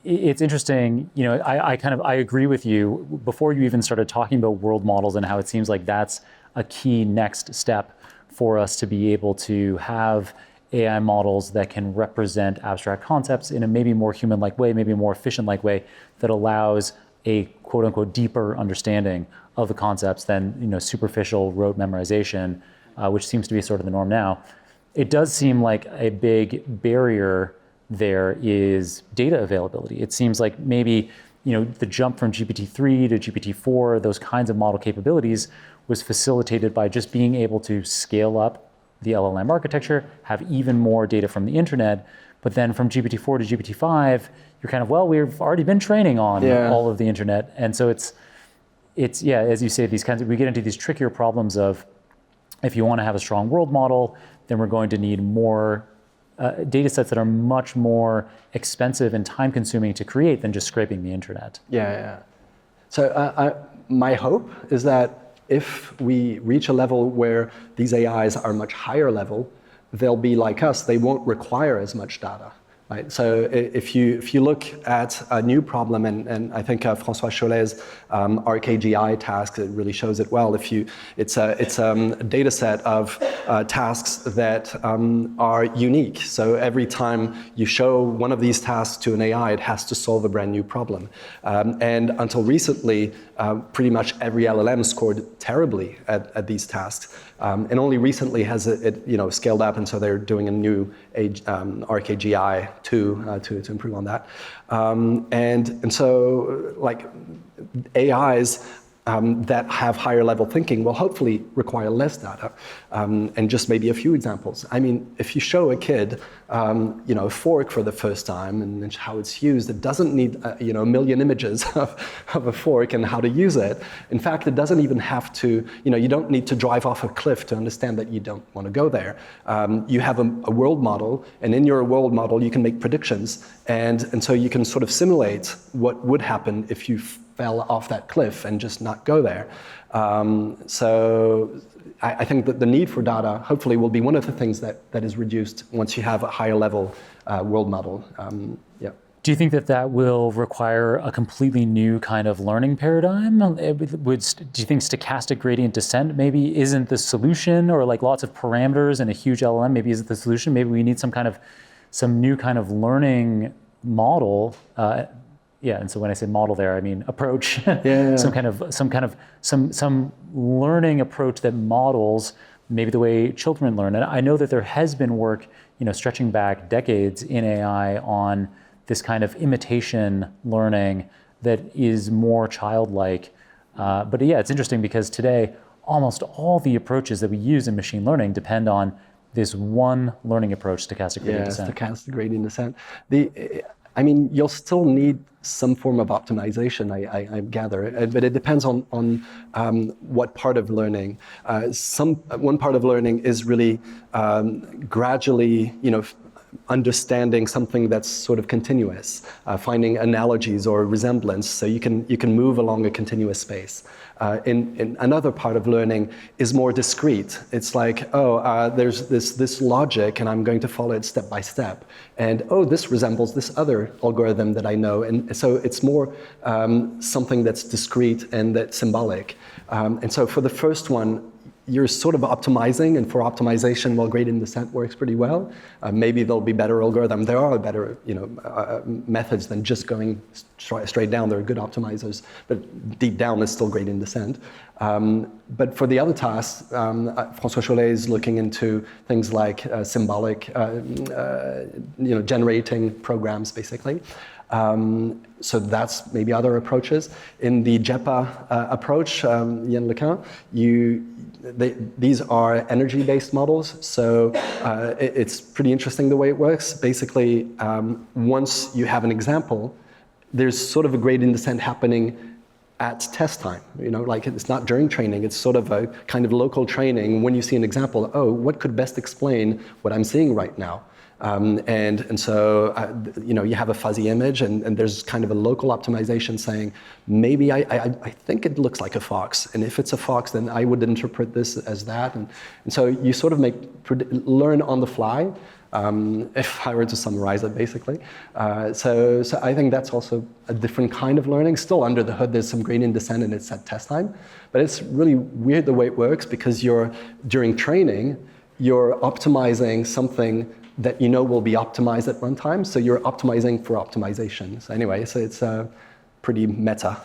it's interesting, I agree with you. Before you even started talking about world models and how it seems like that's a key next step for us to be able to have AI models that can represent abstract concepts in a maybe more human-like way, maybe a more efficient-like way that allows a quote-unquote deeper understanding of the concepts than superficial rote memorization, which seems to be sort of the norm now. It does seem like a big barrier there is data availability. It seems like maybe the jump from GPT-3 to GPT-4, those kinds of model capabilities was facilitated by just being able to scale up the LLM architecture, have even more data from the internet, but then from GPT-4 to GPT-5, you're kind of, we've already been training on all of the internet. And so it's as you say, we get into these trickier problems of, if you want to have a strong world model, then we're going to need more data sets that are much more expensive and time consuming to create than just scraping the internet. So my hope is that if we reach a level where these AIs are much higher level, they'll be like us, they won't require as much data. Right? So if you look at a new problem, and I think François Chollet's RKGI task, it really shows it well. It's a data set of tasks that are unique. So every time you show one of these tasks to an AI, it has to solve a brand new problem. And until recently, pretty much every LLM scored terribly at these tasks. And only recently has it scaled up, and so they're doing a new RKGI to improve on that. And so like AIs that have higher level thinking will hopefully require less data. And just maybe a few examples. I mean, if you show a kid, a fork for the first time and how it's used, it doesn't need, a million images of a fork and how to use it. In fact, it doesn't even have to, you don't need to drive off a cliff to understand that you don't want to go there. You have a world model, and in your world model, you can make predictions. And so you can sort of simulate what would happen if you fell off that cliff and just not go there. So I think that the need for data hopefully will be one of the things that is reduced once you have a higher level world model. Do you think that will require a completely new kind of learning paradigm? Do you think stochastic gradient descent maybe isn't the solution, or like lots of parameters and a huge LLM maybe isn't the solution? Maybe we need some new kind of learning model. And so when I say model there, I mean approach. Some learning approach that models maybe the way children learn. And I know that there has been work, stretching back decades in AI on this kind of imitation learning that is more childlike. But it's interesting because today almost all the approaches that we use in machine learning depend on this one learning approach, stochastic gradient descent. Stochastic gradient descent. You'll still need some form of optimization, I gather, but it depends on what part of learning. One part of learning is really gradually, understanding something that's sort of continuous, finding analogies or resemblance, so you can move along a continuous space. In another part of learning is more discrete. It's like, there's this logic, and I'm going to follow it step by step. And this resembles this other algorithm that I know. And so it's more something that's discrete and that's symbolic. And so for the first one, you're sort of optimizing, and for optimization, gradient descent works pretty well. Maybe there'll be better algorithm. There are better, methods than just going straight down. There are good optimizers, but deep down is still gradient descent. But for the other tasks, François Chollet is looking into things like symbolic, generating programs, basically. So that's maybe other approaches. In the JEPA approach, Yann Lequin, these are energy-based models. So it's pretty interesting the way it works. Basically, once you have an example, there's sort of a gradient descent happening at test time. Like it's not during training, it's sort of a kind of local training. When you see an example, what could best explain what I'm seeing right now? And so you have a fuzzy image, and there's kind of a local optimization saying, maybe I think it looks like a fox, and if it's a fox, then I would interpret this as that, and so you sort of learn on the fly. if I were to summarize it, basically. So I think that's also a different kind of learning. Still under the hood, there's some gradient descent and it's at test time. But it's really weird the way it works because during training, you're optimizing something that you know will be optimized at runtime. So you're optimizing for optimization. So anyway, so it's pretty meta.